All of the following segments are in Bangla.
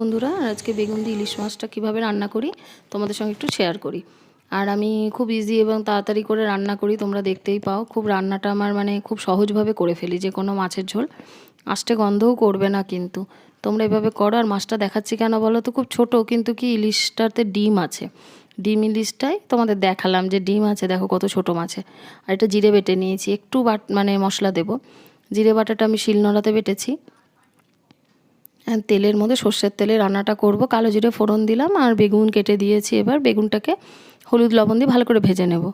বন্ধুরা, আজকে বেগুন দিয়ে ইলিশ মাছটা কীভাবে রান্না করি তোমাদের সঙ্গে একটু শেয়ার করি। আর আমি খুব ইজি এবং তাড়াতাড়ি করে রান্না করি, তোমরা দেখতেই পাও। খুব রান্নাটা আমার খুব সহজভাবে করে ফেলি যে কোনো মাছের ঝোল। আষ্টে গন্ধও করবে না কিন্তু। তোমরা এভাবে করো। আর মাছটা দেখাচ্ছি কেন বলো তো, খুব ছোট কিন্তু কি ইলিশটাতে ডিম আছে। ডিম ইলিশটাই তোমাদের দেখালাম যে ডিম আছে, দেখো কত ছোট মাছে। আর এটা জিরে বেটে নিয়েছি, একটু মশলা দেব। জিরে বাটাটা আমি শিলনোড়াতে বেটেছি। তেলের মধ্যে সর্ষের তেলে রান্নাটা করব। কালো জিরে ফোড়ন দিলাম আর বেগুন কেটে দিয়েছি। এবার বেগুনটাকে হলুদ লবণ দিয়ে ভালো করে ভেজে নেব।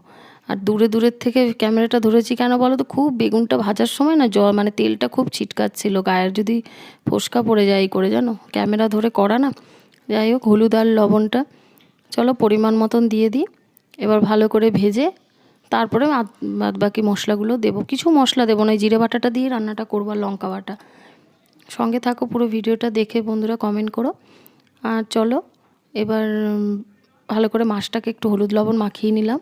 আর দূরের থেকে ক্যামেরাটা ধরেছি কেন বলো তো, খুব বেগুনটা ভাজার সময় না তেলটা খুব ছিটকাচ্ছিল, গায়ের যদি ফোসকা পড়ে যায় করে, জানো, ক্যামেরা ধরে করা না। যাই হোক, হলুদ আর লবণটা চলো পরিমাণ মতন দিয়ে দিই। এবার ভালো করে ভেজে তারপরে বাদ বাকি মশলাগুলো দেবো। কিছু মশলা দেবো না, জিরে বাটাটা দিয়ে রান্নাটা করবো, লঙ্কা বাটা। সঙ্গে থাকো, পুরো ভিডিওটা দেখে বন্ধুরা কমেন্ট করো। আর চলো এবার ভালো করে মাছটাকে একটু হলুদ লবণ মাখিয়ে নিলাম।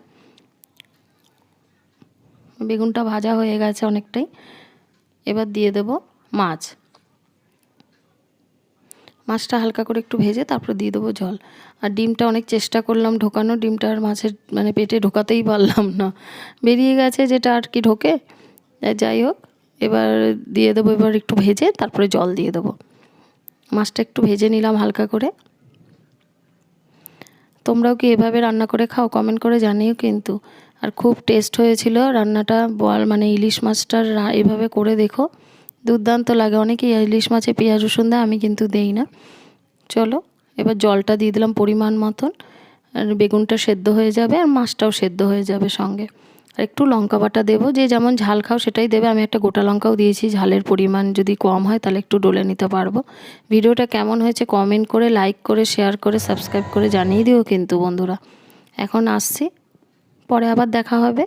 বেগুনটা ভাজা হয়ে গেছে অনেকটাই। এবার দিয়ে দেব মাছটা হালকা করে একটু ভেজে তারপর দিয়ে দেবো জল। আর ডিমটা অনেক চেষ্টা করলাম ঢোকানো, ডিমটা আর মাছের পেটে ঢোকাতেই পারলাম না, বেরিয়ে গেছে যেটা আর কি ঢোকে। যাই হোক, এবার দিয়ে দেবো, এবার একটু ভেজে তারপরে জল দিয়ে দেবো। মাছটা একটু ভেজে নিলাম হালকা করে। তোমরাও কি এভাবে রান্না করে খাও? কমেন্ট করে জানিও কিন্তু। আর খুব টেস্ট হয়েছিল রান্নাটা। ইলিশ মাছটার এভাবে করে দেখো, দুর্দান্ত লাগে। অনেকে ইলিশ মাছে পেঁয়াজ রসুন দেয়, আমি কিন্তু দেই না। চলো এবার জলটা দিয়ে দিলাম পরিমাণ মতন। আর বেগুনটা সেদ্ধ হয়ে যাবে আর মাছটাও সেদ্ধ হয়ে যাবে সঙ্গে। আর একটু লঙ্কা বাটা দেবো, যে যেমন ঝাল খাও সেটাই দেবে। আমি একটা গোটা লঙ্কাও দিয়েছি, ঝালের পরিমাণ যদি কম হয় তাহলে একটু ডলে নিতে পারবো। ভিডিওটা কেমন হয়েছে কমেন্ট করে, লাইক করে, শেয়ার করে, সাবস্ক্রাইব করে জানিয়ে দিও কিন্তু বন্ধুরা। এখন আসছি, পরে আবার দেখা হবে।